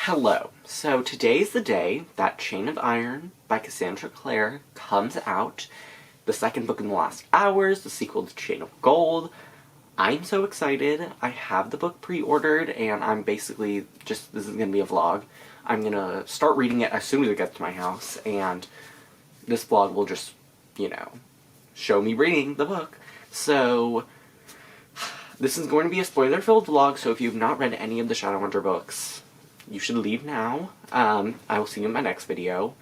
Hello. So today's the day that Chain of Iron by Cassandra Clare comes out. The second book in the last hours, the sequel to Chain of Gold. I'm so excited. I have the book pre-ordered and I'm basically this is going to be a vlog. I'm going to start reading it as soon as it gets to my house, and this vlog will just, show me reading the book. So this is going to be a spoiler-filled vlog, so if you've not read any of the Shadowhunter books, you should leave now. I will see you in my next video,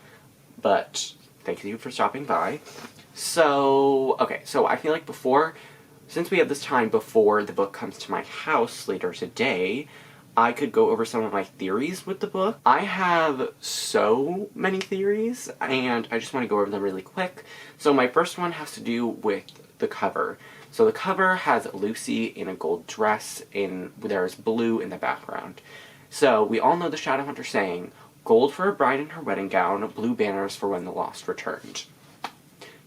but thank you for stopping by. So, okay, so I feel like since we have this time before the book comes to my house later today, I could go over some of my theories with the book. I have so many theories, and I just want to go over them really quick. So my first one has to do with the cover. So the cover has Lucy in a gold dress, there's blue in the background. So we all know the Shadowhunter saying, gold for a bride in her wedding gown, blue banners for when the lost returned.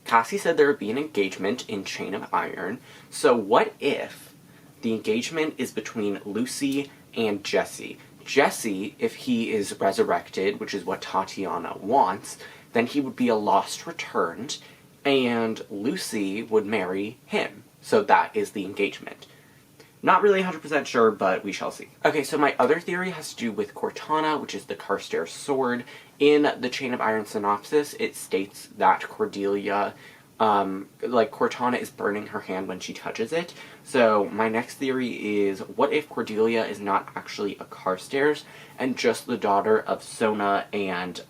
Cassie said there would be an engagement in Chain of Iron, so what if the engagement is between Lucy and Jesse? Jesse, if he is resurrected, which is what Tatiana wants, then he would be a lost returned, and Lucy would marry him. So that is the engagement. Not really 100% sure, but we shall see. Okay, so my other theory has to do with Cortana, which is the Carstairs sword. In the Chain of Iron synopsis, it states that Cordelia, Cortana is burning her hand when she touches it. So my next theory is, what if Cordelia is not actually a Carstairs, and just the daughter of Sona and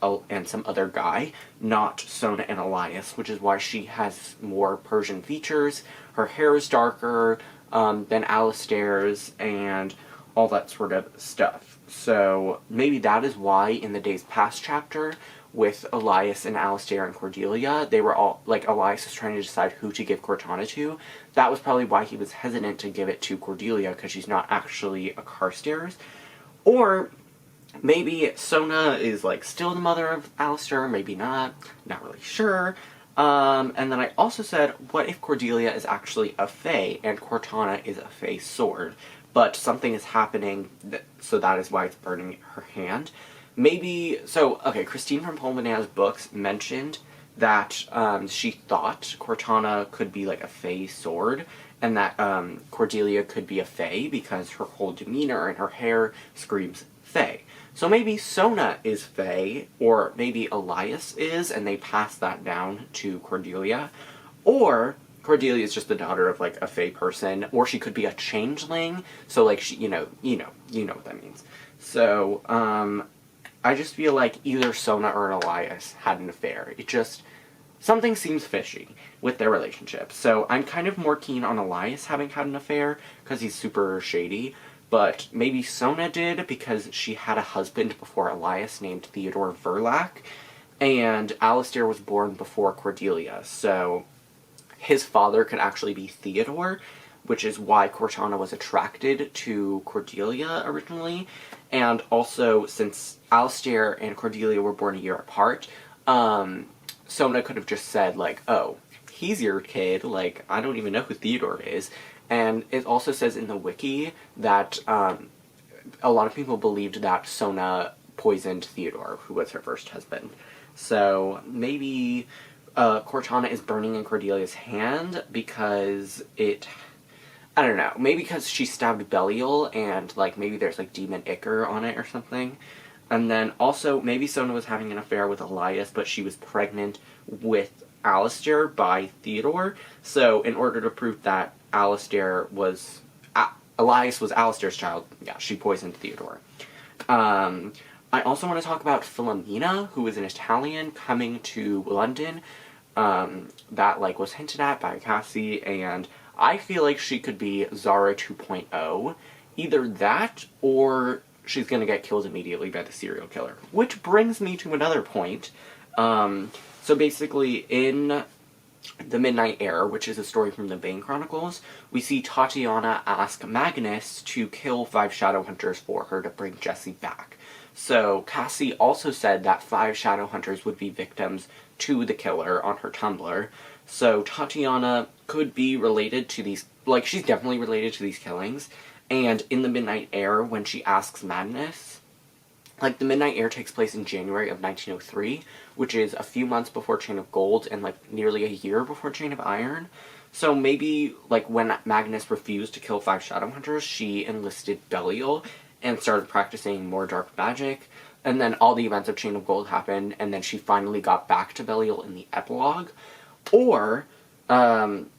some other guy, not Sona and Elias, which is why she has more Persian features, her hair is darker, than Alistair's, and all that sort of stuff. So maybe that is why in the Days Past chapter, with Elias and Alistair and Cordelia, they were all, Elias was trying to decide who to give Cortana to. That was probably why he was hesitant to give it to Cordelia, because she's not actually a Carstairs. Or maybe Sona is, still the mother of Alistair, maybe not really sure. And then I also said, what if Cordelia is actually a fae, and Cortana is a fae sword, but something is happening, so that is why it's burning her hand? Maybe, Christine from Paul Banana's books mentioned that, she thought Cortana could be, a fae sword, and that, Cordelia could be a fae, because her whole demeanor and her hair screams fae. So maybe Sona is fae, or maybe Elias is, and they pass that down to Cordelia. Or Cordelia is just the daughter of, a fae person, or she could be a changeling, so, she, you know what that means. So, I just feel like either Sona or Elias had an affair. Something seems fishy with their relationship. So I'm kind of more keen on Elias having had an affair, because he's super shady. But maybe Sona did, because she had a husband before Elias named Theodore Verlac, and Alistair was born before Cordelia, so his father could actually be Theodore, which is why Cortana was attracted to Cordelia originally. And also, since Alistair and Cordelia were born a year apart, Sona could have just said, oh, he's your kid, I don't even know who Theodore is. And it also says in the wiki that a lot of people believed that Sona poisoned Theodore, who was her first husband. So maybe Cortana is burning in Cordelia's hand because I don't know, maybe because she stabbed Belial and maybe there's demon ichor on it or something. And then also maybe Sona was having an affair with Elias, but she was pregnant with Alistair by Theodore. So in order to prove that Elias was Alistair's child, yeah, she poisoned Theodore. I also want to talk about Philomena, who is an Italian coming to London, that, was hinted at by Cassie, and I feel like she could be Zara 2.0. Either that, or she's gonna get killed immediately by the serial killer. Which brings me to another point. So basically, in The Midnight Air, which is a story from the Bane Chronicles, we see Tatiana ask Magnus to kill 5 Shadowhunters for her to bring Jesse back. So Cassie also said that 5 Shadowhunters would be victims to the killer on her Tumblr. So Tatiana could be related to these, she's definitely related to these killings. And in The Midnight Air, when she asks Magnus, Like, the Midnight Air takes place in January of 1903, which is a few months before Chain of Gold and, like, nearly a year before Chain of Iron. So maybe, like, when Magnus refused to kill 5 Shadowhunters, she enlisted Belial and started practicing more dark magic. And then all the events of Chain of Gold happened, and then she finally got back to Belial in the epilogue. Or, and,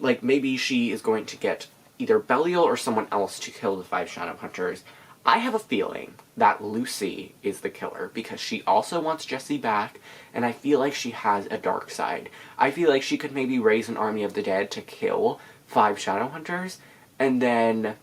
like, maybe she is going to get either Belial or someone else to kill the 5 Shadowhunters. I have a feeling that Lucy is the killer, because she also wants Jesse back, and I feel like she has a dark side. I feel like she could maybe raise an army of the dead to kill 5 Shadowhunters, and then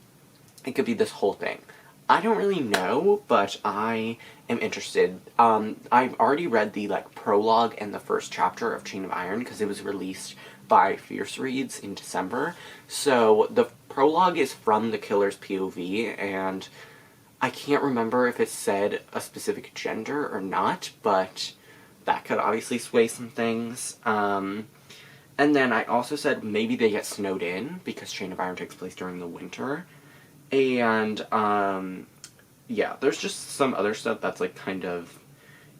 it could be this whole thing. I don't really know, but I am interested. I've already read the, like, prologue and the first chapter of Chain of Iron, because it was released by Fierce Reads in December. So the prologue is from the killer's POV, and I can't remember if it said a specific gender or not, but that could obviously sway some things. And then I also said maybe they get snowed in, because Chain of Iron takes place during the winter. And, yeah, there's just some other stuff that's, like, kind of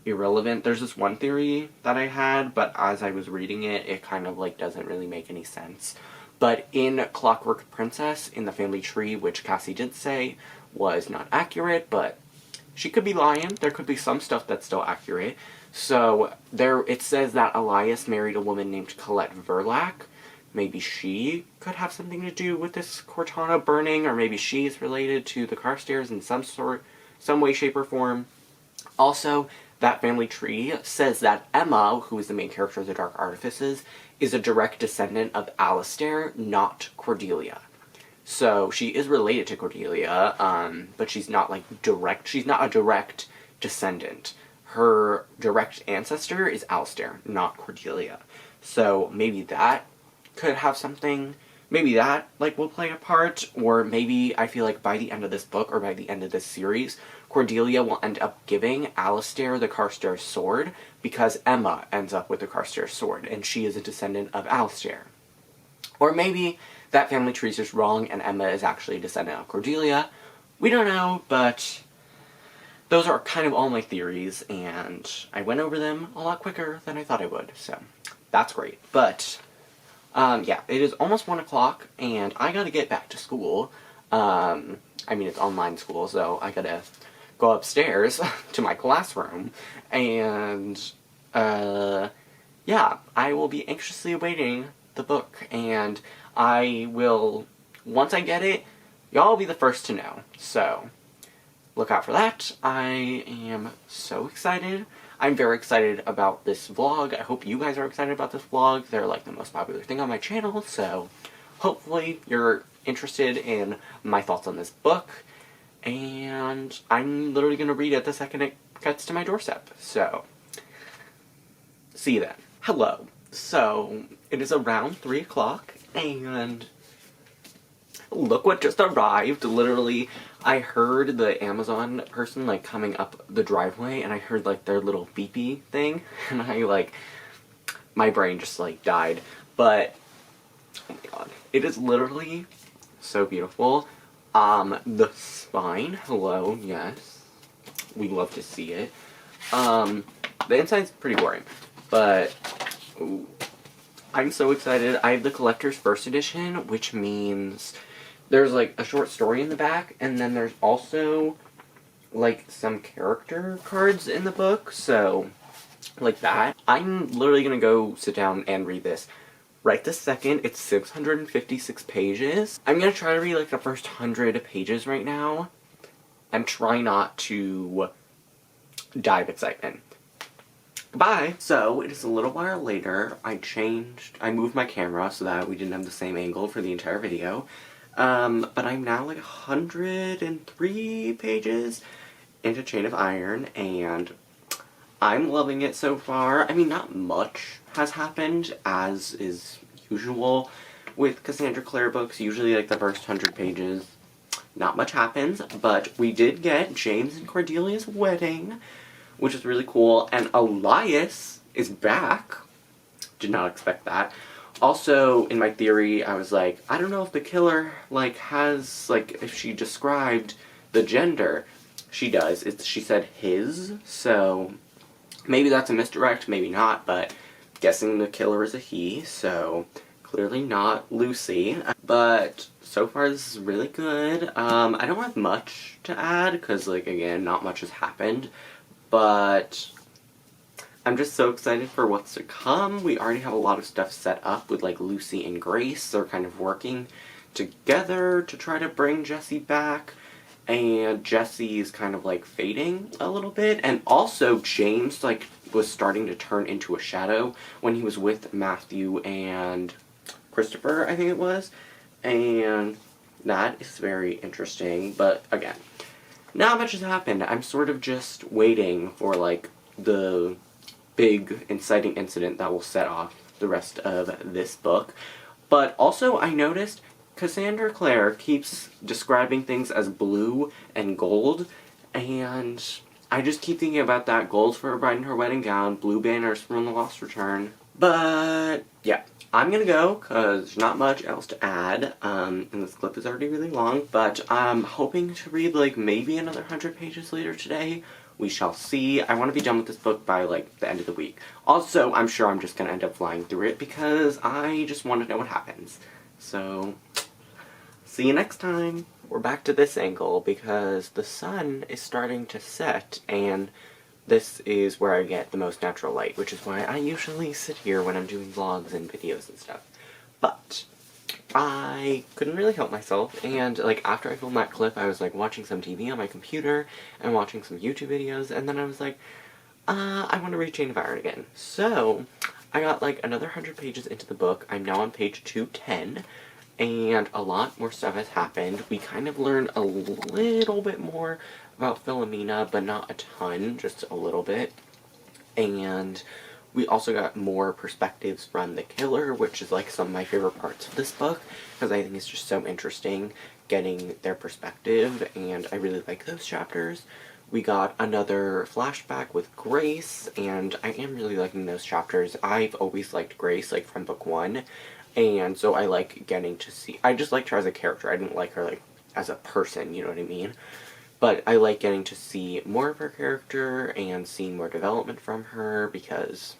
irrelevant. There's this one theory that I had, but as I was reading it, it kind of, like, doesn't really make any sense. But in Clockwork Princess, in the family tree, which Cassie did say was not accurate, but she could be lying. There could be some stuff that's still accurate. So it says that Elias married a woman named Colette Verlac. Maybe she could have something to do with this Cortana burning, or maybe she's related to the Carstairs in some way, shape, or form. Also, that family tree says that Emma, who is the main character of the Dark Artifices, is a direct descendant of Alistair, not Cordelia. So she is related to Cordelia, but she's not, like, she's not a direct descendant. Her direct ancestor is Alistair, not Cordelia. So maybe that could have something, maybe that, like, will play a part, or maybe I feel like by the end of this book, or by the end of this series, Cordelia will end up giving Alistair the Carstairs sword, because Emma ends up with the Carstairs sword, and she is a descendant of Alistair. Or maybe that family tree is just wrong, and Emma is actually a descendant of Cordelia. We don't know, but those are kind of all my theories, and I went over them a lot quicker than I thought I would, so that's great. But yeah, it is almost 1 o'clock, and I gotta get back to school. I mean, it's online school, so I gotta go upstairs to my classroom, and, yeah, I will be anxiously awaiting the book, and I will, once I get it, y'all will be the first to know, so look out for that. I am so excited. I'm very excited about this vlog. I hope you guys are excited about this vlog. They're, like, the most popular thing on my channel, so hopefully you're interested in my thoughts on this book. And I'm literally going to read it the second it gets to my doorstep. So, see you then. Hello. So, it is around 3 o'clock, and look what just arrived. Literally, I heard the Amazon person, like, coming up the driveway, and I heard, like, their little beepy thing, and I, like, my brain just, like, died. But, oh my god, it is literally so beautiful. The spine, hello, yes, we love to see it. The inside's pretty boring, but ooh, I'm so excited. I have the collector's first edition, which means there's, like, a short story in the back, and then there's also, like, some character cards in the book, so, like that. I'm literally gonna go sit down and read this right this second. It's 656 pages. I'm gonna try to read, like, the first 100 pages right now, and try not to die of excitement. Goodbye! So, it is a little while later. I moved my camera so that we didn't have the same angle for the entire video. But I'm now, like, 103 pages into Chain of Iron, and I'm loving it so far. I mean, not much has happened, as is usual with Cassandra Clare books. Usually, like, the first 100 pages, not much happens, but we did get James and Cordelia's wedding, which is really cool, and Elias is back. Did not expect that. Also, in my theory, I was like, I don't know if the killer, like, has, like, if she described the gender. She does. She said his, so maybe that's a misdirect, maybe not, but guessing the killer is a he, so clearly not Lucy. But so far this is really good. I don't have much to add, because, like, again, not much has happened, but I'm just so excited for what's to come. We already have a lot of stuff set up with, like, Lucy and Grace. They're kind of working together to try to bring Jesse back, and Jesse is kind of, like, fading a little bit, and also James, like, was starting to turn into a shadow when he was with Matthew and Christopher, I think it was, and that is very interesting. But again, not much has happened. I'm sort of just waiting for, like, the big inciting incident that will set off the rest of this book. But also, I noticed Cassandra Clare keeps describing things as blue and gold, and I just keep thinking about that. Gold for her bride in her wedding gown, blue banners from The Lost Return. But yeah, I'm gonna go, because there's not much else to add, and this clip is already really long, but I'm hoping to read, like, maybe another 100 pages later today. We shall see. I want to be done with this book by, like, the end of the week. Also, I'm sure I'm just gonna end up flying through it, because I just want to know what happens. So, see you next time. We're back to this angle, because the sun is starting to set, and this is where I get the most natural light, which is why I usually sit here when I'm doing vlogs and videos and stuff. But I couldn't really help myself, and, like, after I filmed that clip, I was, like, watching some TV on my computer and watching some YouTube videos, and then I was like, I want to read Chain of Iron again. So I got, like, another 100 pages into the book. I'm now on page 210, and a lot more stuff has happened. We kind of learned a little bit more about Philomena, but not a ton, just a little bit. And we also got more perspectives from the killer, which is, like, some of my favorite parts of this book, because I think it's just so interesting getting their perspective, and I really like those chapters. We got another flashback with Grace, and I am really liking those chapters. I've always liked Grace, like, from book 1, and so I like getting to see... I just liked her as a character. I didn't like her, like, as a person, you know what I mean? But I like getting to see more of her character and seeing more development from her, because,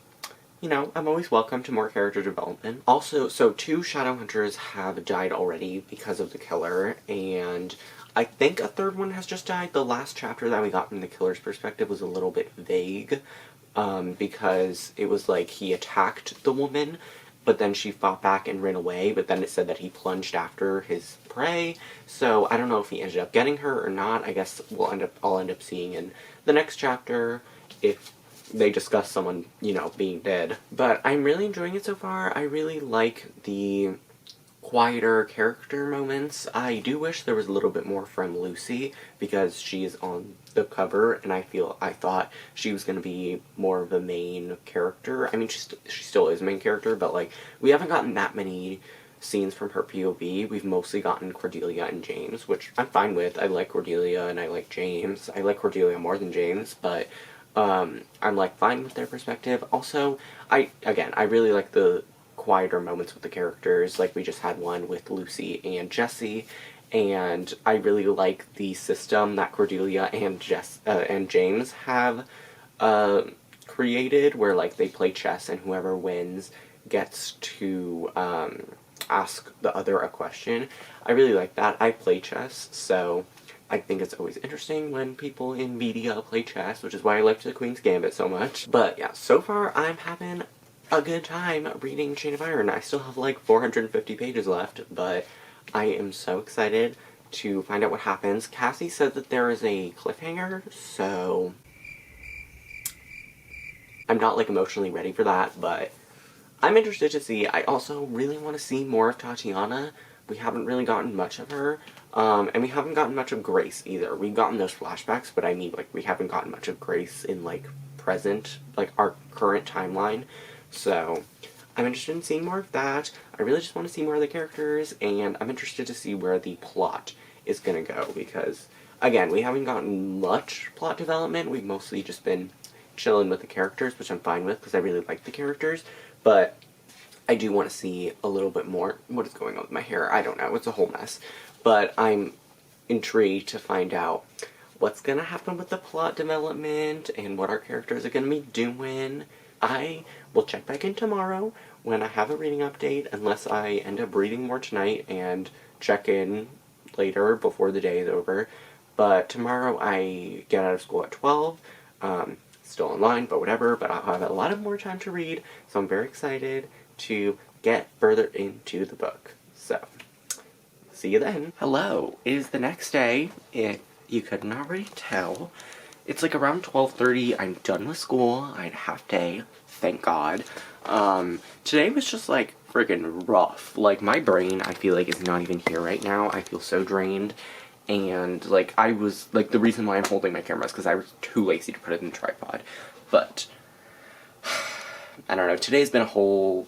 you know, I'm always welcome to more character development. Also, so 2 Shadowhunters have died already because of the killer, and I think a 3rd one has just died. The last chapter that we got from the killer's perspective was a little bit vague, because it was like he attacked the woman, but then she fought back and ran away, but then it said that he plunged after his prey, so I don't know if he ended up getting her or not. I guess I'll end up seeing in the next chapter if they discuss someone, you know, being dead. But I'm really enjoying it so far. I really like the quieter character moments. I do wish there was a little bit more from Lucy, because she is on the cover, and I thought she was going to be more of a main character. I mean, she still is a main character, but, like, we haven't gotten that many scenes from her POV. We've mostly gotten Cordelia and James, which I'm fine with. I like Cordelia and I like James. I like Cordelia more than James, but I'm, like, fine with their perspective. Also, I really like the quieter moments with the characters. Like, we just had one with Lucy and Jesse, and I really like the system that Cordelia and James have created, where, like, they play chess, and whoever wins gets to ask the other a question. I really like that. I play chess, so I think it's always interesting when people in media play chess, which is why I liked The Queen's Gambit so much. But yeah, so far I'm having a good time reading Chain of Iron. I still have, like, 450 pages left, but I am so excited to find out what happens. Cassie said that there is a cliffhanger, so I'm not, like, emotionally ready for that, but I'm interested to see. I also really want to see more of Tatiana. We haven't really gotten much of her, and we haven't gotten much of Grace either. We've gotten those flashbacks, but I mean, like, we haven't gotten much of Grace in, like, present, like, our current timeline. So I'm interested in seeing more of that. I really just want to see more of the characters, and I'm interested to see where the plot is going to go, because, again, we haven't gotten much plot development. We've mostly just been chilling with the characters, which I'm fine with, because I really like the characters, but I do want to see a little bit more. What is going on with my hair? I don't know. It's a whole mess. But I'm intrigued to find out what's gonna happen with the plot development and what our characters are gonna be doing. I will check back in tomorrow when I have a reading update, unless I end up reading more tonight and check in later before the day is over. But tomorrow I get out of school at 12. Still online, but whatever. But I'll have a lot of more time to read, so I'm very excited to get further into the book. So, see you then. Hello, it is the next day. If you couldn't already tell, it's like around 12:30. I'm done with school. I had a half day, thank God. Today was just like friggin' rough. Like, my brain, I feel like, is not even here right now. I feel so drained. And, like, I was, like, the reason why I'm holding my camera is because I was too lazy to put it in the tripod. But, I don't know, today's been a whole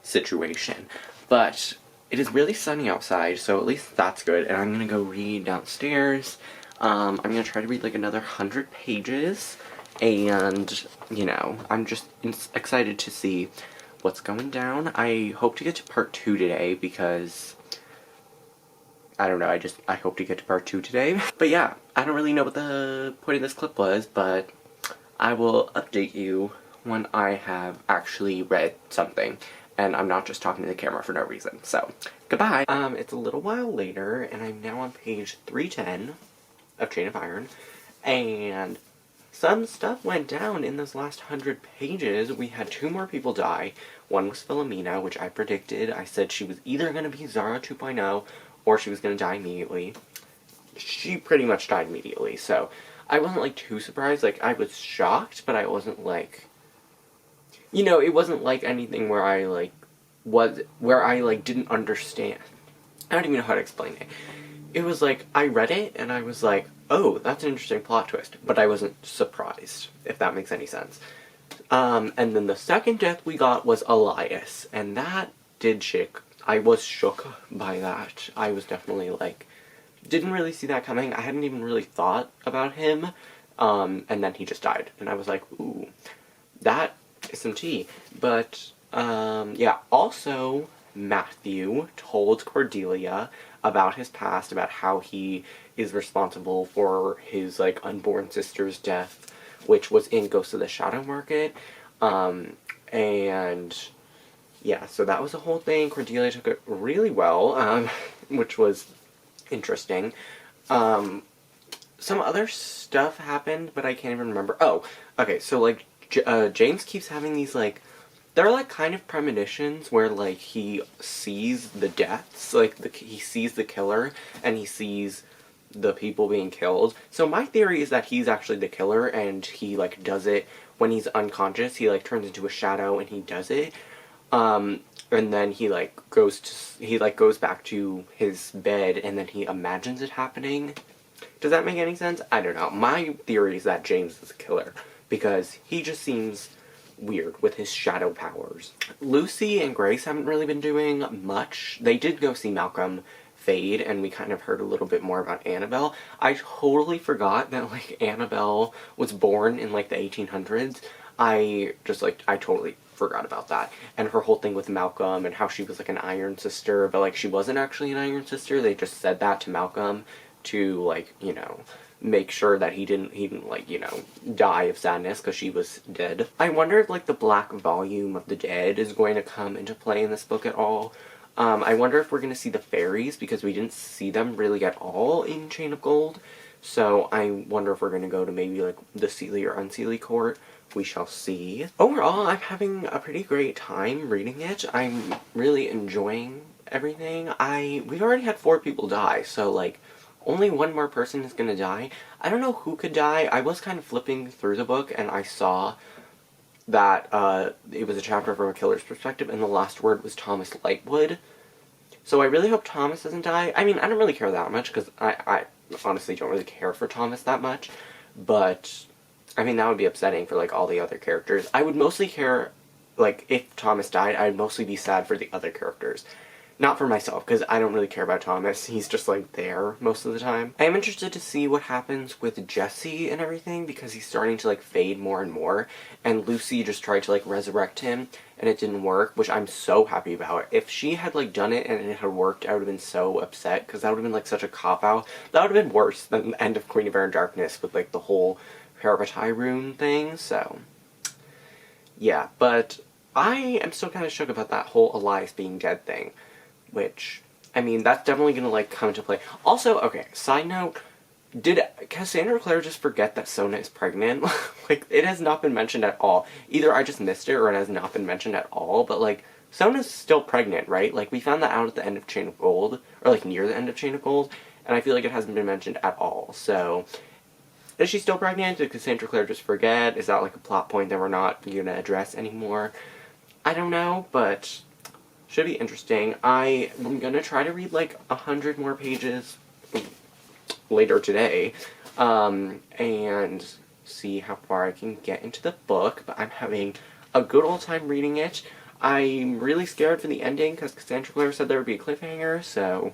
situation. But it is really sunny outside, so at least that's good. And I'm gonna go read downstairs. I'm gonna try to read, like, another 100 pages. And, you know, I'm just excited to see what's going down. I hope to get to part 2 today because I don't know, I hope to get to part 2 today. But yeah, I don't really know what the point of this clip was, but I will update you when I have actually read something. And I'm not just talking to the camera for no reason, so goodbye! It's a little while later, and I'm now on page 310 of Chain of Iron, and some stuff went down in those last 100 pages. We had 2 more people die. One was Philomena, which I predicted. I said she was either going to be Zara 2.0, or she was going to die immediately. She pretty much died immediately, so I wasn't, like, too surprised. Like, I was shocked, but I wasn't, like, you know, it wasn't, like, anything where I, like, didn't understand. I don't even know how to explain it. It was, like, I read it, and I was, like, oh, that's an interesting plot twist, but I wasn't surprised, if that makes any sense. And then the second death we got was Elias, and that did shake. I was shook by that. I was definitely, like, didn't really see that coming. I hadn't even really thought about him, and then he just died. And I was like, ooh, that is some tea. But, yeah, also, Matthew told Cordelia about his past, about how he is responsible for his, like, unborn sister's death, which was in Ghost of the Shadow Market, and yeah, so that was the whole thing. Cordelia took it really well, which was interesting. Some other stuff happened, but I can't even remember. Oh, okay, so, like, James keeps having these, like, they're, like, kind of premonitions where, like, he sees the deaths, like, he sees the killer, and he sees the people being killed. So my theory is that he's actually the killer, and he, like, does it when he's unconscious. He, like, turns into a shadow, and he does it. And then he, like, goes back to his bed, and then he imagines it happening. Does that make any sense? I don't know. My theory is that James is a killer, because he just seems weird with his shadow powers. Lucy and Grace haven't really been doing much. They did go see Malcolm fade, and we kind of heard a little bit more about Annabelle. I totally forgot that, like, Annabelle was born in, like, the 1800s. I totally forgot about that. And her whole thing with Malcolm, and how she was, like, an Iron Sister, but, like, she wasn't actually an Iron Sister. They just said that to Malcolm to, like, you know, make sure that he didn't, like, you know, die of sadness because she was dead. I wonder if, like, the Black Volume of the Dead is going to come into play in this book at all. I wonder if we're going to see the fairies, because we didn't see them really at all in Chain of Gold. So I wonder if we're going to go to maybe, like, the Seelie or Unseelie court. We shall see. Overall, I'm having a pretty great time reading it. I'm really enjoying everything. We've already had 4 people die, so, like, only 1 more person is gonna die. I don't know who could die. I was kind of flipping through the book, and I saw that it was a chapter from a killer's perspective, and the last word was Thomas Lightwood. So I really hope Thomas doesn't die. I mean, I don't really care that much, because I honestly don't really care for Thomas that much, but I mean, that would be upsetting for, like, all the other characters. I would mostly care, like, if Thomas died, I'd mostly be sad for the other characters. Not for myself, because I don't really care about Thomas. He's just, like, there most of the time. I am interested to see what happens with Jesse and everything, because he's starting to, like, fade more and more. And Lucy just tried to, like, resurrect him, and it didn't work, which I'm so happy about. If she had, like, done it and it had worked, I would have been so upset, because that would have been, like, such a cop-out. That would have been worse than the end of Queen of Air and Darkness with, like, the whole Parabatai rune thing, so... yeah, but I am still kind of shook about that whole Elias being dead thing. Which, I mean, that's definitely gonna, like, come into play. Also, okay, side note, did Cassandra Clare just forget that Sona is pregnant? Like, it has not been mentioned at all. Either I just missed it, or it has not been mentioned at all, but, like, Sona's still pregnant, right? Like, we found that out at the end of Chain of Gold, or, like, near the end of Chain of Gold, and I feel like it hasn't been mentioned at all, so... is she still pregnant? Did Cassandra Clare just forget? Is that, like, a plot point that we're not gonna address anymore? I don't know, but... should be interesting. I am gonna try to read, like, 100 more pages later today, and see how far I can get into the book, but I'm having a good old time reading it. I'm really scared for the ending, because Cassandra Clare said there would be a cliffhanger, so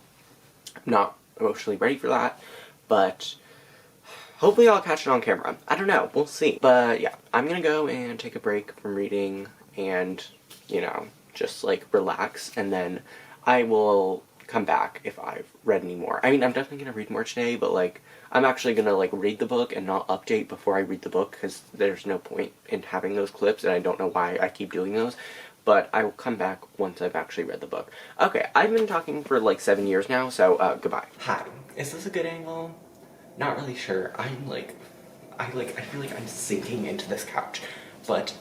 I'm not emotionally ready for that, but hopefully I'll catch it on camera. I don't know, we'll see. But yeah, I'm gonna go and take a break from reading, and, you know, just, like, relax, and then I will come back if I've read any more. I mean, I'm definitely gonna read more today, but, like, I'm actually gonna, like, read the book and not update before I read the book, because there's no point in having those clips, and I don't know why I keep doing those, but I will come back once I've actually read the book. Okay, I've been talking for, like, 7 years now, so, goodbye. Hi. Is this a good angle? Not really sure. I feel like I'm sinking into this couch. But,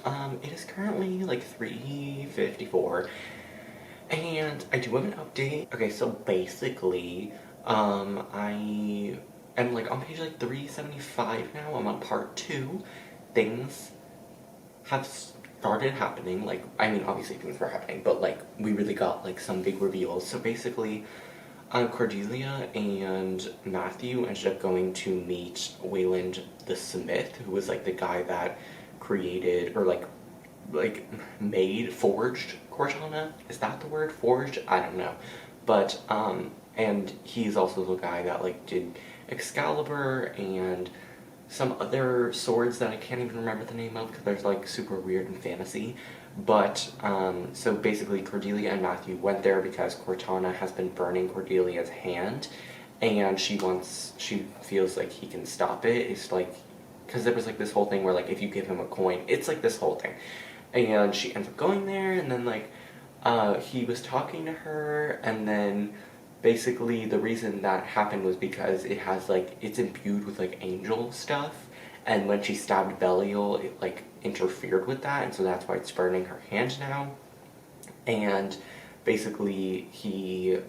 it is currently, like, 3:54, and I do have an update. Okay, so basically, I am, like, on page, like, 375 now. I'm on part 2. Things have started happening. Like, I mean, obviously things were happening, but, like, we really got, like, some big reveals. So basically, Cordelia and Matthew ended up going to meet Wayland the Smith, who was, like, the guy that created, or, like, forged Cortana? Is that the word? Forged? I don't know. But, and he's also the guy that, like, did Excalibur and some other swords that I can't even remember the name of, because they're, like, super weird and fantasy. But, so basically Cordelia and Matthew went there because Cortana has been burning Cordelia's hand, and she feels like he can stop it. It's, like, because there was, like, this whole thing where, like, if you give him a coin, it's, like, this whole thing. And she ends up going there, and then, like, he was talking to her, and then basically the reason that happened was because it has, like, it's imbued with, like, angel stuff, and when she stabbed Belial, it, like, interfered with that, and so that's why it's burning her hand now. And basically he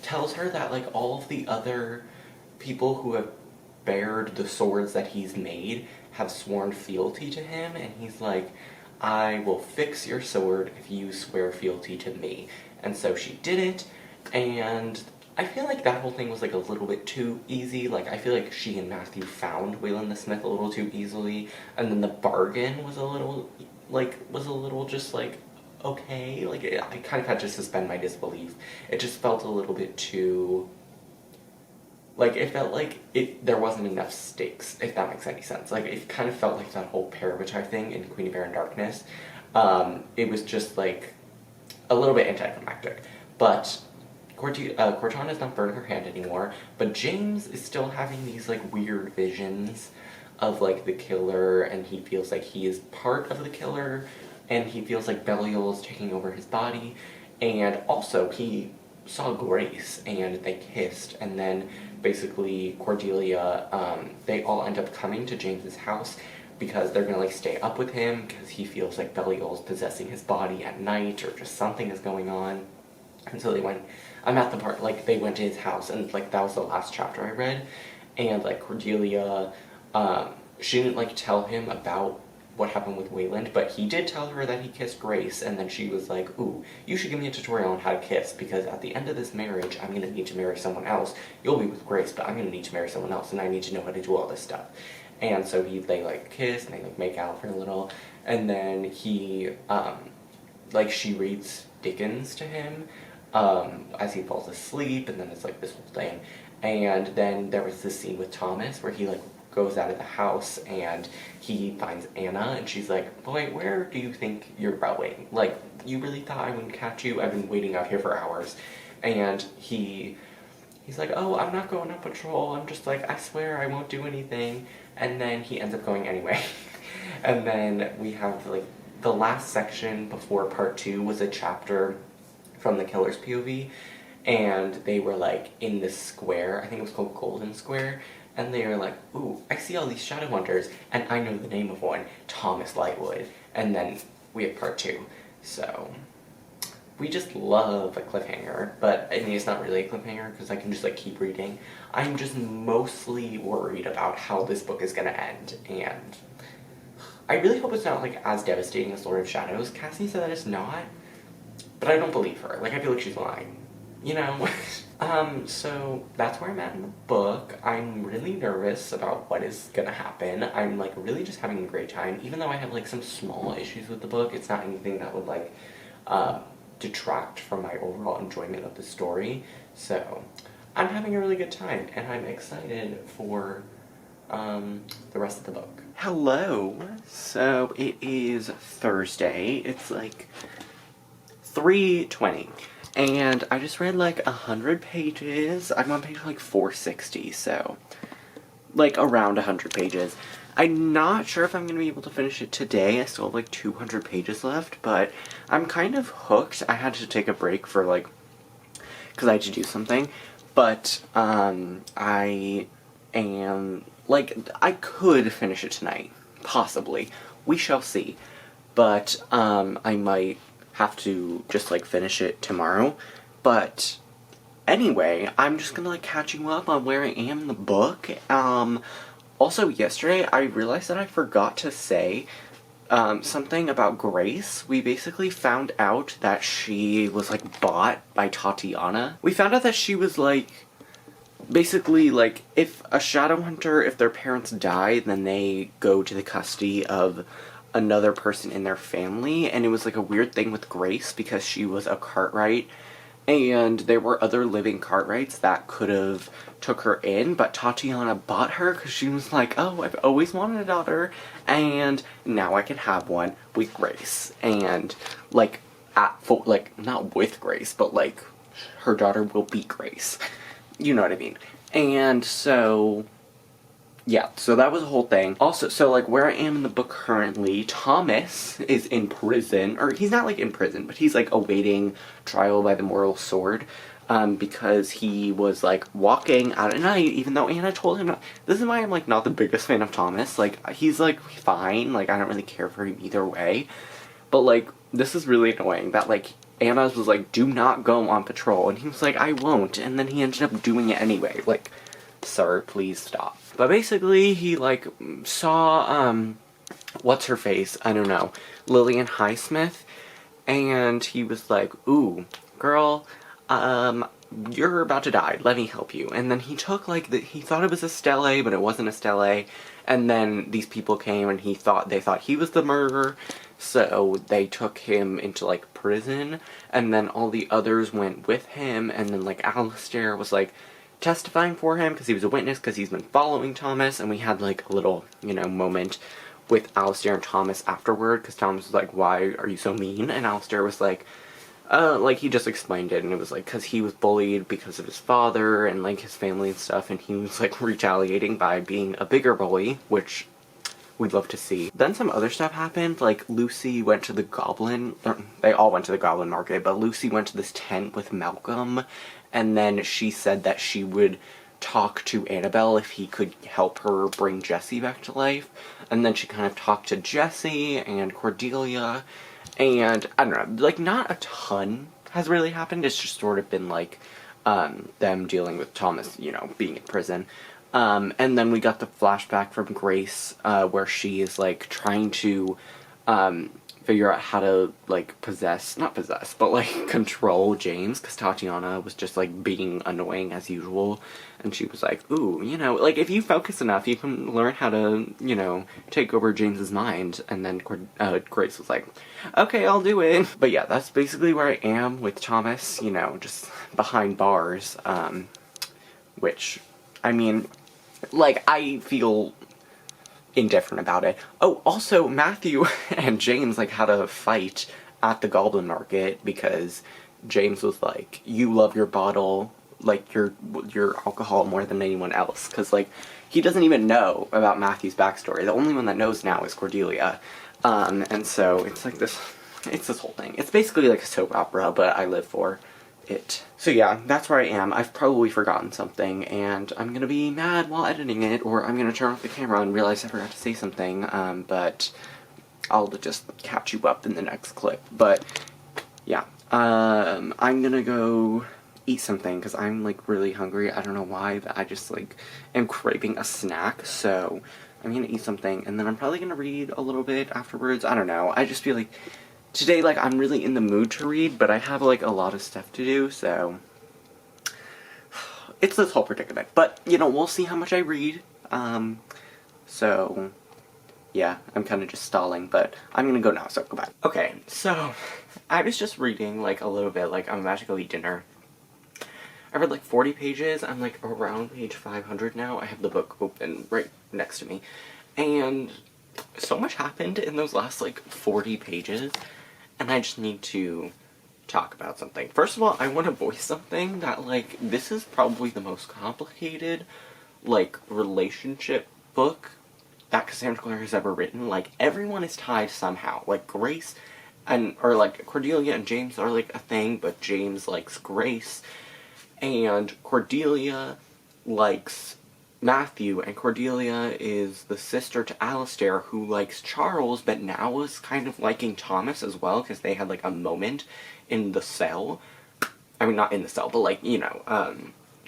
tells her that, like, all of the other people who have bared the swords that he's made have sworn fealty to him, and he's like, I will fix your sword if you swear fealty to me. And so she did it, and I feel like that whole thing was, like, a little bit too easy. Like, I feel like she and Matthew found Wayland the Smith a little too easily, and then the bargain was a little just, like, okay. Like, I kind of had to suspend my disbelief. It just felt a little bit too... like, it felt like there wasn't enough stakes, if that makes any sense. Like, it kind of felt like that whole Parabatai thing in Queen of Air and Darkness. It was just, like, a little bit anticlimactic. But Cortana's not burning her hand anymore, but James is still having these, like, weird visions of, like, the killer, and he feels like he is part of the killer, and he feels like Belial is taking over his body, and also he saw Grace, and they kissed, and then basically Cordelia, they all end up coming to James's house because they're gonna, like, stay up with him because he feels like Belial's possessing his body at night, or just something is going on. And so they went, I'm at the part, like, they went to his house, and, like, that was the last chapter I read, and, like, Cordelia, she didn't, like, tell him about what happened with Wayland, but he did tell her that he kissed Grace, and then she was like, ooh, you should give me a tutorial on how to kiss, because at the end of this marriage, I'm gonna need to marry someone else. You'll be with Grace, but I'm gonna need to marry someone else, and I need to know how to do all this stuff. And so they, like, kiss, and they, like, make out for a little, and then he, like, she reads Dickens to him, as he falls asleep, and then it's like this whole thing. And then there was this scene with Thomas where he like goes out of the house and he finds Anna, and she's like, boy, where do you think you're going? Like, you really thought I wouldn't catch you? I've been waiting out here for hours. And he's like, oh, I'm not going on patrol. I'm just like, I swear I won't do anything. And then he ends up going anyway. And then we have like the last section before part 2 was a chapter from the killer's POV, and they were like in this square, I think it was called Golden Square, and they were like, ooh, I see all these shadow hunters, and I know the name of one, Thomas Lightwood. And then we have part 2. So we just love a cliffhanger, but I mean, it's not really a cliffhanger because I can just like keep reading. I'm just mostly worried about how this book is gonna end, and I really hope it's not like as devastating as Lord of Shadows. Cassie said that it's not, but I don't believe her. Like, I feel like she's lying, you know? So that's where I'm at in the book. I'm really nervous about what is gonna happen. I'm like really just having a great time, even though I have like some small issues with the book. It's not anything that would like detract from my overall enjoyment of the story. So I'm having a really good time, and I'm excited for the rest of the book. Hello. So it is Thursday. It's like 3:20, and I just read like 100 pages. I'm on page like 460, so like around 100 pages. I'm not sure if I'm going to be able to finish it today. I still have like 200 pages left, but I'm kind of hooked. I had to take a break for like, because I had to do something, but I am like, I could finish it tonight, possibly. We shall see. But I might have to just like finish it tomorrow. But anyway, I'm just gonna like catch you up on where I am in the book. Also yesterday I realized that I forgot to say something about Grace. We basically found out that she was like bought by Tatiana. We found out that she was like, basically, like, if a shadow hunter, if their parents die, then they go to the custody of another person in their family, and it was like a weird thing with Grace because she was a Cartwright, and there were other living Cartwrights that could have took her in, but Tatiana bought her because she was like, oh, I've always wanted a daughter, and now I can have one with Grace. And like, not with Grace, but like, her daughter will be Grace. You know what I mean. And so, yeah, so that was a whole thing. Also, so like where I am in the book currently, Thomas is in prison, or he's not like in prison, but he's like awaiting trial by the moral sword, because he was like walking out at night, even though Anna told him not. This is why I'm like not the biggest fan of Thomas. Like, he's like fine, like I don't really care for him either way, but like this is really annoying that like Anna was like, do not go on patrol, and he was like, I won't, and then he ended up doing it anyway. Like, sir, please stop. But basically, he like saw what's her face, I don't know, Lillian Highsmith, and he was like, ooh, girl, you're about to die, let me help you. And then he took like he thought it was a stele, but it wasn't a stele, and then these people came and they thought he was the murderer. So they took him into like prison, and then all the others went with him, and then like Alistair was like testifying for him because he was a witness because he's been following Thomas, and we had like a little, you know, moment with Alistair and Thomas afterward because Thomas was like, why are you so mean? And Alistair was like he just explained it, and it was like because he was bullied because of his father and like his family and stuff, and he was like retaliating by being a bigger bully, which we'd love to see. Then some other stuff happened, like Lucy went to the Goblin, they all went to the Goblin Market, but Lucy went to this tent with Malcolm, and then she said that she would talk to Annabelle if he could help her bring Jessie back to life, and then she kind of talked to Jessie and Cordelia, and I don't know, like not a ton has really happened, it's just sort of been like them dealing with Thomas, you know, being in prison. And then we got the flashback from Grace, where she is, like, trying to, figure out how to, like, not possess, but, like, control James, because Tatiana was just, like, being annoying as usual, and she was like, ooh, you know, like, if you focus enough, you can learn how to, you know, take over James's mind, and then Grace was like, okay, I'll do it. But yeah, that's basically where I am with Thomas, you know, just behind bars, which, I mean, like, I feel indifferent about it. Oh, also, Matthew and James, like, had a fight at the Goblin Market because James was like, you love your bottle, like, your alcohol more than anyone else. Because, like, he doesn't even know about Matthew's backstory. The only one that knows now is Cordelia. And so, it's like this whole thing. It's basically like a soap opera, but I live for it. So yeah, that's where I am. I've probably forgotten something, and I'm gonna be mad while editing it, or I'm gonna turn off the camera and realize I forgot to say something, but I'll just catch you up in the next clip. But yeah, I'm gonna go eat something, because I'm, like, really hungry. I don't know why, but I just, like, am craving a snack, so I'm gonna eat something, and then I'm probably gonna read a little bit afterwards. I don't know. I just feel like today, like, I'm really in the mood to read, but I have, like, a lot of stuff to do, so it's this whole predicament. But, you know, we'll see how much I read. So yeah, I'm kind of just stalling, but I'm gonna go now, so goodbye. Okay, so I was just reading, like, a little bit, like, I'm about to go eat dinner. I read, like, 40 pages. I'm, like, around page 500 now. I have the book open right next to me. And so much happened in those last, like, 40 pages. And I just need to talk about something. First of all, I want to voice something that, like, this is probably the most complicated, like, relationship book that Cassandra Clare has ever written. Like, everyone is tied somehow. Like, Grace or, like, Cordelia and James are, like, a thing, but James likes Grace. And Cordelia likes Matthew, and Cordelia is the sister to Alistair, who likes Charles, but now is kind of liking Thomas as well, because they had, like, a moment in the cell. I mean, not in the cell, but, like, you know, I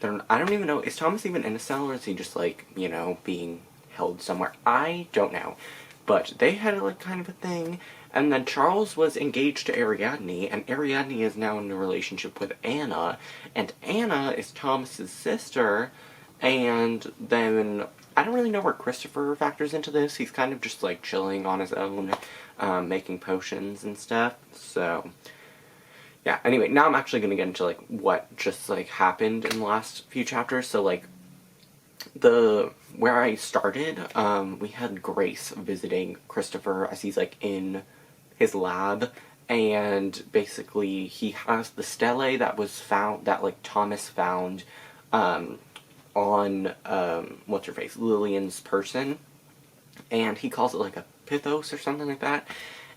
don't even know, is Thomas even in a cell, or is he just, like, you know, being held somewhere? I don't know. But they had, like, kind of a thing, and then Charles was engaged to Ariadne, and Ariadne is now in a relationship with Anna, and Anna is Thomas's sister. And then, I don't really know where Christopher factors into this. He's kind of just, like, chilling on his own, making potions and stuff. So, yeah. Anyway, now I'm actually gonna get into, like, what just, like, happened in the last few chapters. So, like, where I started, we had Grace visiting Christopher as he's, like, in his lab. And basically, he has the stele that was found, that, like, Thomas found, on, what's-her-face, Lillian's person, and he calls it, like, a pithos or something like that,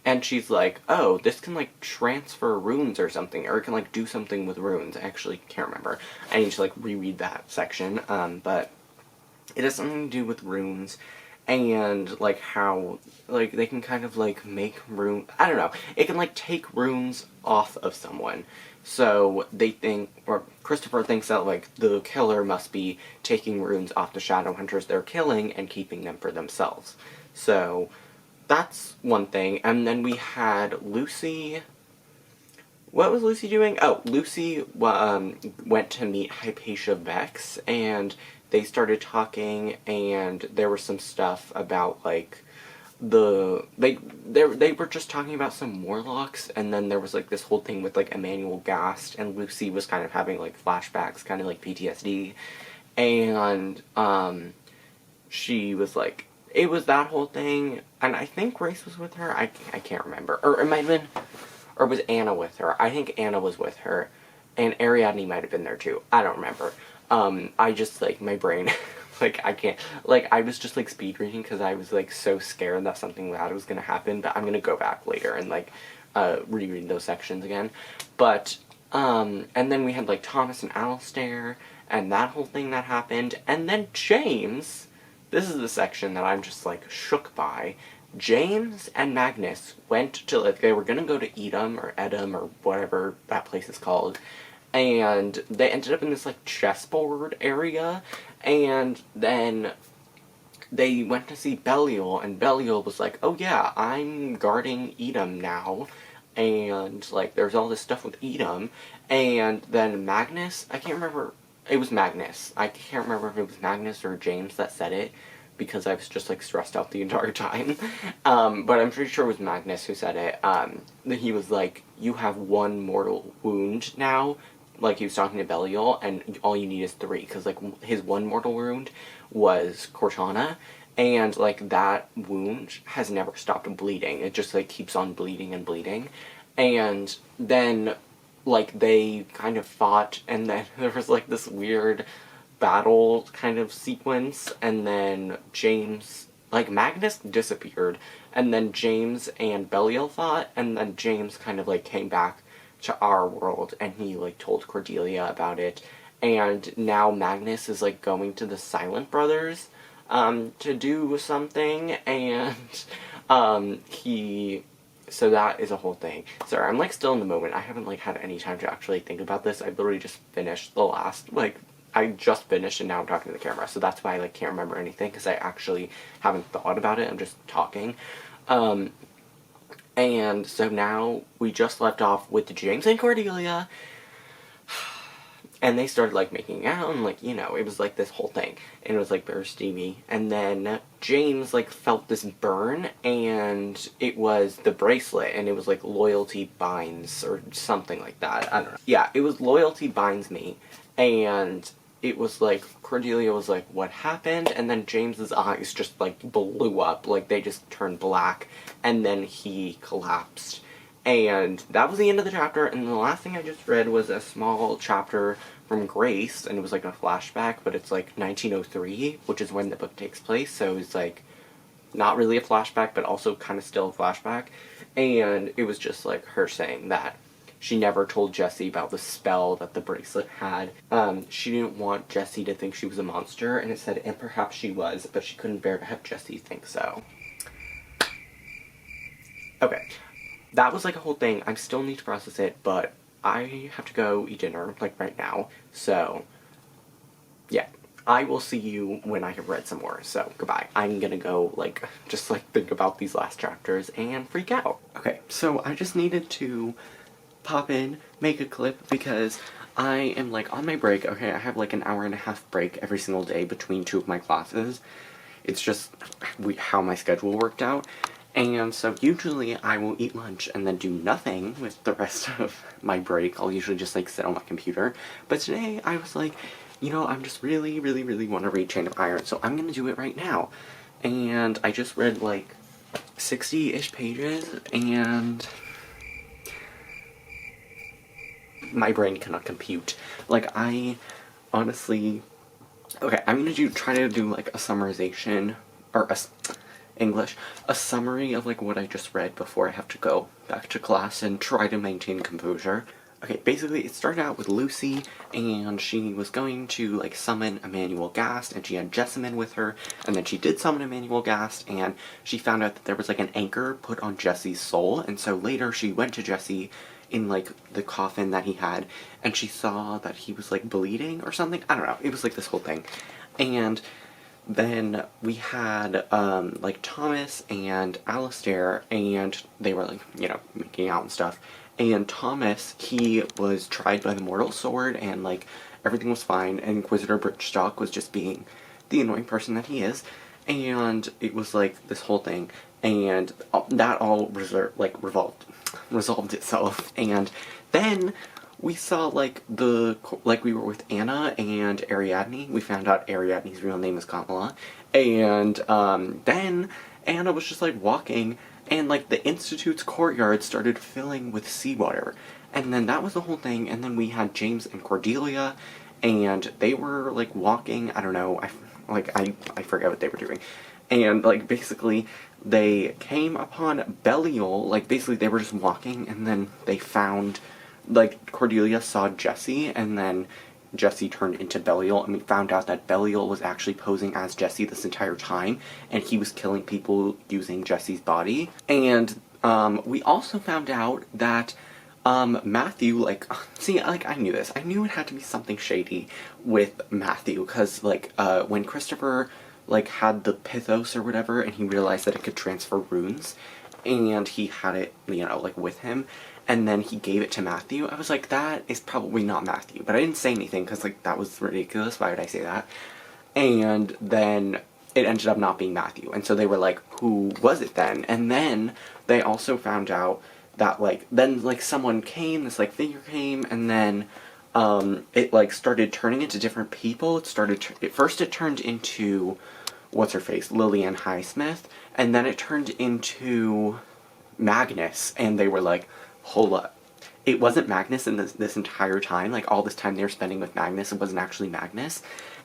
and she's like, oh, this can, like, transfer runes or something, or it can, like, do something with runes. I actually can't remember. I need to, like, reread that section, but it has something to do with runes, and, like, how, like, they can kind of, like, make runes, I don't know, it can, like, take runes off of someone. So they think, or Christopher thinks that, like, the killer must be taking runes off the shadow hunters they're killing and keeping them for themselves. So that's one thing. And then we had Lucy. What was Lucy doing? Oh, Lucy went to meet Hypatia Vex, and they started talking, and there was some stuff about, like, they were just talking about some warlocks, and then there was, like, this whole thing with, like, Emmanuel Gast, and Lucy was kind of having, like, flashbacks, kind of like PTSD, and she was like, it was that whole thing, and I think Grace was with her. I can't remember, or it might have been, or was Anna with her? I think Anna was with her, and Ariadne might have been there too. I don't remember. I just, like, my brain like, I can't, like, I was just, like, speed reading because I was, like, so scared that something bad was gonna happen, but I'm gonna go back later and, like, reread those sections again. But, and then we had, like, Thomas and Alistair, and that whole thing that happened, and then James, this is the section that I'm just, like, shook by. James and Magnus went to, like, they were gonna go to Edom, or whatever that place is called, and they ended up in this, like, chessboard area, and then they went to see Belial, and Belial was like, oh yeah, I'm guarding Edom now, and, like, there's all this stuff with Edom, and then Magnus, I can't remember, it was Magnus, I can't remember if it was Magnus or James that said it, because I was just, like, stressed out the entire time, but I'm pretty sure it was Magnus who said it, that he was like, you have one mortal wound now, like, he was talking to Belial, and all you need is 3, because, like, his one mortal wound was Cortana, and, like, that wound has never stopped bleeding. It just, like, keeps on bleeding and bleeding. And then, like, they kind of fought, and then there was, like, this weird battle kind of sequence, and then James, like, Magnus disappeared, and then James and Belial fought, and then James kind of, like, came back to our world, and he, like, told Cordelia about it, and now Magnus is, like, going to the Silent Brothers, to do something, and, so that is a whole thing. Sorry, I'm, like, still in the moment. I haven't, like, had any time to actually think about this. I literally just finished the last, like, I just finished, and now I'm talking to the camera, so that's why I, like, can't remember anything, because I actually haven't thought about it. I'm just talking. And so now we just left off with James and Cordelia, and they started, like, making out, and, like, you know, it was, like, this whole thing, and it was, like, very steamy, and then James, like, felt this burn, and it was the bracelet, and it was, like, loyalty binds, or something like that, I don't know. Yeah, it was loyalty binds me, and it was, like, Cordelia was, like, what happened? And then James's eyes just, like, blew up, like, they just turned black, and then he collapsed. And that was the end of the chapter, and the last thing I just read was a small chapter from Grace, and it was, like, a flashback, but it's, like, 1903, which is when the book takes place, so it's, like, not really a flashback, but also kind of still a flashback, and it was just, like, her saying that she never told Jessie about the spell that the bracelet had. She didn't want Jessie to think she was a monster, and it said, and perhaps she was, but she couldn't bear to have Jessie think so. Okay. That was, like, a whole thing. I still need to process it, but I have to go eat dinner, like, right now. So, yeah. I will see you when I have read some more. So, goodbye. I'm gonna go, like, just, like, think about these last chapters and freak out. Okay, so I just needed to pop in, make a clip, because I am, like, on my break. Okay, I have, like, an hour-and-a-half break every single day between 2 of my classes. It's just how my schedule worked out. And so usually I will eat lunch and then do nothing with the rest of my break. I'll usually just, like, sit on my computer. But today I was like, you know, I'm just really want to read Chain of Iron, so I'm gonna do it right now. And I just read, like, 60-ish pages, and my brain cannot compute. Like, I honestly... Okay, I'm gonna try to do, like, a summarization, or a summary of, like, what I just read before I have to go back to class and try to maintain composure. Okay, basically, it started out with Lucy, and she was going to, like, summon Emmanuel Gast, and she had Jessamine with her, and then she did summon Emmanuel Gast, and she found out that there was, like, an anchor put on Jesse's soul, and so later she went to Jesse in, like, the coffin that he had, and she saw that he was, like, bleeding or something. I don't know, it was, like, this whole thing. And then we had, like, Thomas and Alistair, and they were, like, you know, making out and stuff. And Thomas, he was tried by the mortal sword, and, like, everything was fine, and Inquisitor Britchstock was just being the annoying person that he is. And it was, like, this whole thing, and that all resolved itself. And then we saw, like, we were with Anna and Ariadne. We found out Ariadne's real name is Kamala. And, then Anna was just, like, walking, and, like, the Institute's courtyard started filling with seawater. And then that was the whole thing, and then we had James and Cordelia, and they were, like, walking, I don't know, I forget what they were doing. And, like, basically, they came upon Belial, like, basically they were just walking, and then they found, like, Cordelia saw Jesse, and then Jesse turned into Belial, and we found out that Belial was actually posing as Jesse this entire time, and he was killing people using Jesse's body. And, we also found out that, Matthew, like, see, like, I knew this. I knew it had to be something shady with Matthew, because, like, when Christopher like, had the Pythos or whatever, and he realized that it could transfer runes, and he had it, you know, like, with him, and then he gave it to Matthew. I was like, that is probably not Matthew, but I didn't say anything, because, like, that was ridiculous. Why would I say that? And then it ended up not being Matthew, and so they were like, who was it then? And then they also found out that, like, then, like, someone came, this, like, figure came, and then it, like, started turning into different people. First it turned into, what's-her-face, Lillian Highsmith, and then it turned into Magnus, and they were like, hold up. It wasn't Magnus in this entire time, like, all this time they were spending with Magnus, it wasn't actually Magnus.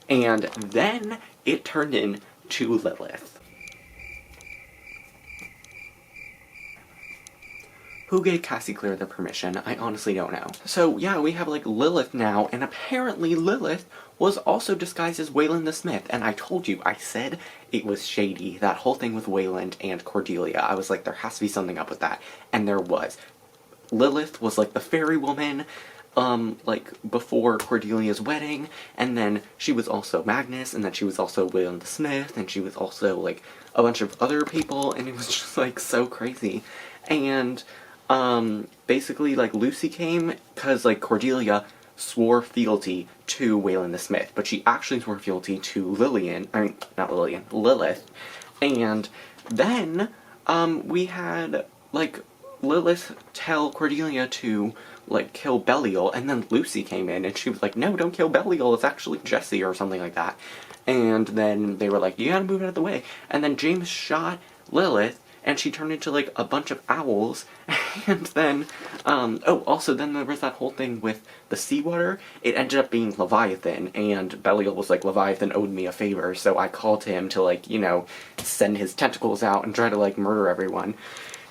And then it turned into Lilith. Who gave Cassie Clare the permission? I honestly don't know. So yeah, we have, like, Lilith now, and apparently Lilith was also disguised as Wayland the Smith, and I told you, I said it was shady. That whole thing with Wayland and Cordelia, I was like, there has to be something up with that, and there was. Lilith was, like, the fairy woman, like, before Cordelia's wedding, and then she was also Magnus, and then she was also Wayland the Smith, and she was also, like, a bunch of other people, and it was just, like, so crazy. And basically, like, Lucy came because, like, Cordelia swore fealty to Wayland the Smith, but she actually swore fealty to Lilith. And then, we had, like, Lilith tell Cordelia to, like, kill Belial, and then Lucy came in, and she was like, no, don't kill Belial, it's actually Jesse, or something like that. And then they were like, you gotta move out of the way. And then James shot Lilith, and she turned into, like, a bunch of owls, and then, also, then there was that whole thing with the seawater. It ended up being Leviathan, and Belial was like, Leviathan owed me a favor, so I called him to, like, you know, send his tentacles out and try to, like, murder everyone.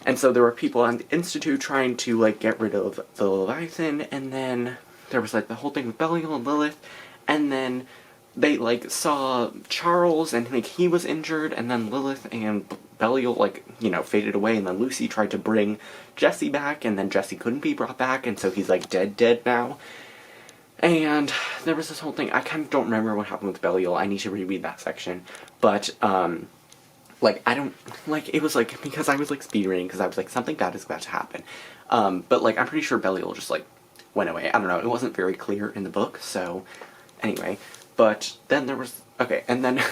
And so there were people on the Institute trying to, like, get rid of the Leviathan, and then there was, like, the whole thing with Belial and Lilith, and then they, like, saw Charles, and, like, he was injured, and then Lilith and Belial, like, you know, faded away, and then Lucy tried to bring Jesse back, and then Jesse couldn't be brought back, and so he's, like, dead now. And there was this whole thing, I kind of don't remember what happened with Belial, I need to reread that section, but, like, I don't, like, it was, like, because I was, like, speed reading, because I was, like, something bad is about to happen. But, like, I'm pretty sure Belial just, like, went away. I don't know, it wasn't very clear in the book, so, anyway. But then there was, okay, and then,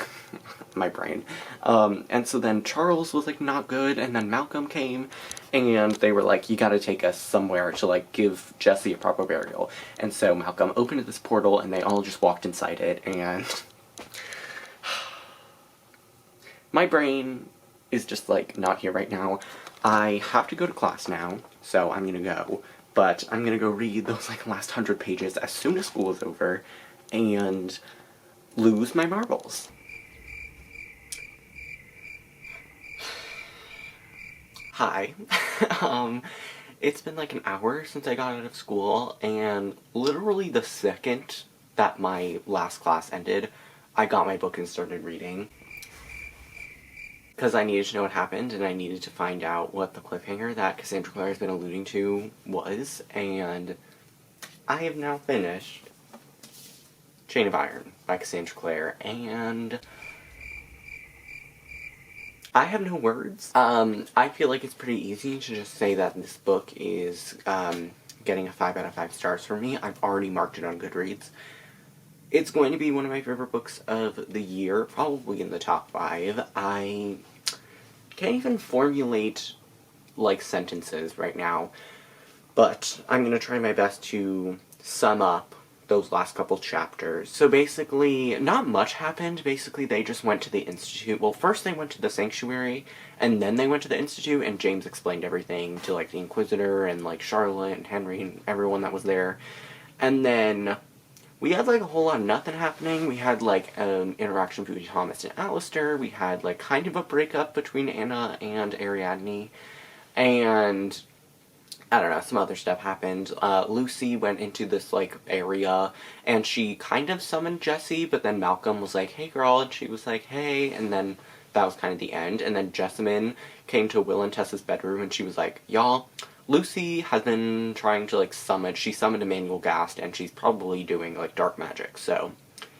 my brain. And so then Charles was, like, not good, and then Malcolm came, and they were like, you gotta take us somewhere to, like, give Jesse a proper burial. And so Malcolm opened this portal, and they all just walked inside it, and my brain is just, like, not here right now. I have to go to class now, so I'm gonna go. But I'm gonna go read those, like, last 100 pages as soon as school is over, and lose my marbles. Hi. It's been, like, an hour since I got out of school, and literally the second that my last class ended, I got my book and started reading. Because I needed to know what happened, and I needed to find out what the cliffhanger that Cassandra Clare has been alluding to was, and I have now finished Chain of Iron by Cassandra Clare, and I have no words. I feel like it's pretty easy to just say that this book is getting a 5 out of 5 stars for me. I've already marked it on Goodreads. It's going to be one of my favorite books of the year, probably in the top 5. I can't even formulate, like, sentences right now, but I'm going to try my best to sum up those last couple chapters. So basically, not much happened. Basically, they just went to the Institute. Well, first they went to the Sanctuary, and then they went to the Institute, and James explained everything to, like, the Inquisitor, and, like, Charlotte, and Henry, and everyone that was there. And then we had, like, a whole lot of nothing happening. We had, like, interaction between Thomas and Alistair. We had, like, kind of a breakup between Anna and Ariadne. And I don't know, some other stuff happened. Lucy went into this, like, area, and she kind of summoned Jessie, but then Malcolm was like, hey girl, and she was like, hey, and then that was kind of the end. And then Jessamine came to Will and Tessa's bedroom, and she was like, y'all, Lucy has been trying to, like, she summoned Emmanuel Gast, and she's probably doing, like, dark magic, so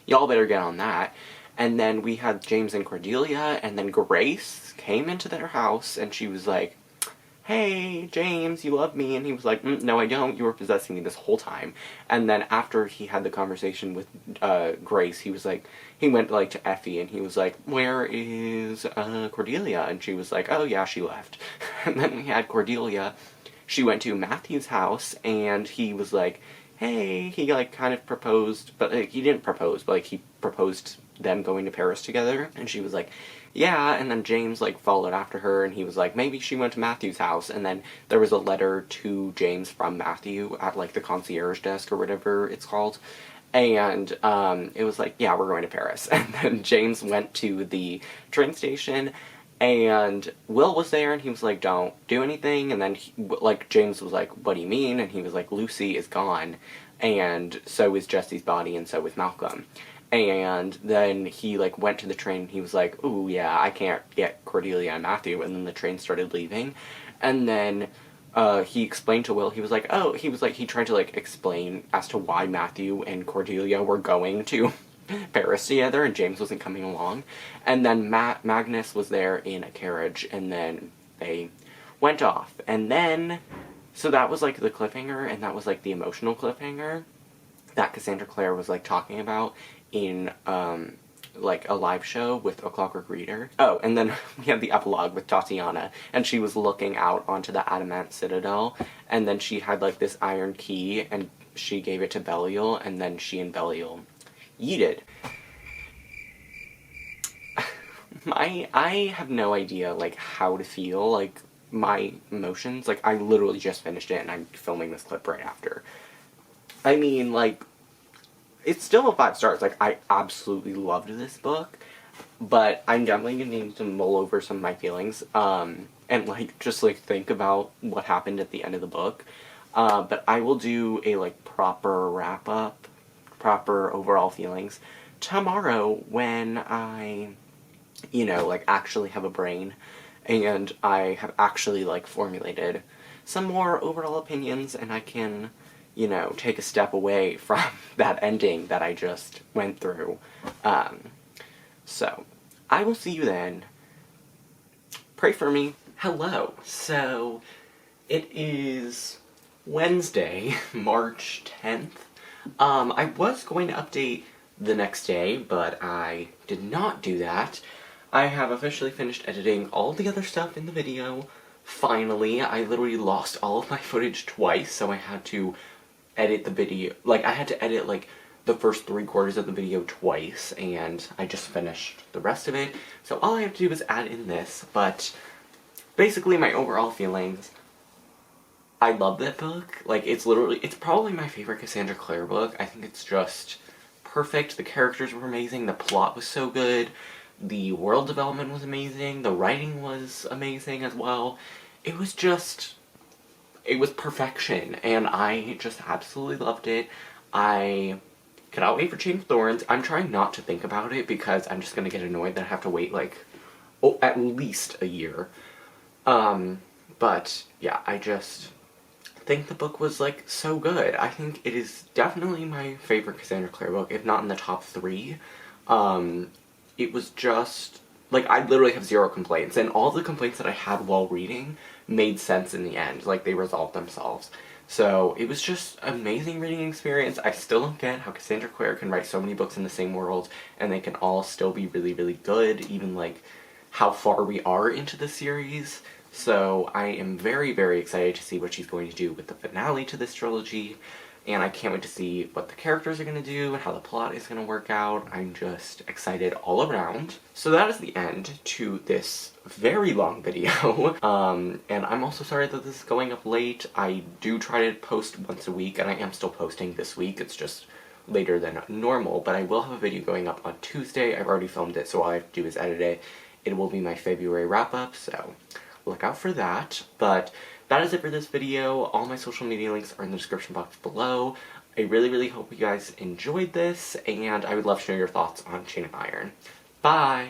y'all better get on that. And then we had James and Cordelia, and then Grace came into their house, and she was like, hey, James, you love me. And he was like, no, I don't. You were possessing me this whole time. And then after he had the conversation with Grace, he was like, he went like to Effie, and he was like, where is Cordelia? And she was like, oh yeah, she left. And then we had Cordelia. She went to Matthew's house, and he was like, hey, he like kind of proposed, but like, he didn't propose, but like he proposed them going to Paris together. And she was like, yeah, and then James like followed after her, and he was like, maybe she went to Matthew's house. And then there was a letter to James from Matthew at like the concierge desk or whatever it's called, and it was like, yeah, we're going to Paris. And then James went to the train station, and Will was there, and he was like, don't do anything. And then like James was like, what do you mean? And he was like, Lucy is gone, and so is Jesse's body, and so is Malcolm. And then he, like, went to the train, and he was like, ooh, yeah, I can't get Cordelia and Matthew, and then the train started leaving. And then, he explained to Will, he was like, he tried to, like, explain as to why Matthew and Cordelia were going to Paris together, and James wasn't coming along. And then Magnus was there in a carriage, and then they went off. And then, so that was, like, the cliffhanger, and that was, like, the emotional cliffhanger that Cassandra Clare was, like, talking about in, like, a live show with A Clockwork Reader. Oh, and then we had the epilogue with Tatiana, and she was looking out onto the Adamant Citadel, and then she had, like, this iron key, and she gave it to Belial, and then she and Belial yeeted. I have no idea, like, how to feel, like, my emotions. Like, I literally just finished it, and I'm filming this clip right after. I mean, like, it's still a 5 stars. Like, I absolutely loved this book, but I'm definitely gonna need to mull over some of my feelings, and, like, just, like, think about what happened at the end of the book. But I will do a, like, proper wrap-up, proper overall feelings tomorrow when I, you know, like, actually have a brain, and I have actually, like, formulated some more overall opinions, and I can, you know, take a step away from that ending that I just went through. So, I will see you then. Pray for me. Hello. So, it is Wednesday, March 10th. I was going to update the next day, but I did not do that. I have officially finished editing all the other stuff in the video. Finally, I literally lost all of my footage twice, so I had to edit the video, like, I had to edit, like, the first 3/4 of the video twice, and I just finished the rest of it, so all I have to do is add in this. But basically, my overall feelings, I love that book. Like, it's probably my favorite Cassandra Clare book. I think it's just perfect. The characters were amazing, the plot was so good, the world development was amazing, the writing was amazing as well. It was perfection, and I just absolutely loved it. I cannot wait for Chain of Thorns. I'm trying not to think about it because I'm just gonna get annoyed that I have to wait, like, at least a year. But, yeah, I just think the book was, like, so good. I think it is definitely my favorite Cassandra Clare book, if not in the top 3. It was just, like, I literally have 0 complaints, and all the complaints that I had while reading made sense in the end. Like, they resolved themselves. So, it was just an amazing reading experience. I still don't get how Cassandra Clare can write so many books in the same world, and they can all still be really, really good, even, like, how far we are into the series. So, I am very, very excited to see what she's going to do with the finale to this trilogy, and I can't wait to see what the characters are going to do and how the plot is going to work out. I'm just excited all around. So that is the end to this very long video. And I'm also sorry that this is going up late. I do try to post once a week, and I am still posting this week. It's just later than normal, but I will have a video going up on Tuesday. I've already filmed it, so all I have to do is edit it. It will be my February wrap-up, so look out for that. But that is it for this video. All my social media links are in the description box below. I really, really hope you guys enjoyed this, and I would love to know your thoughts on Chain of Iron. Bye!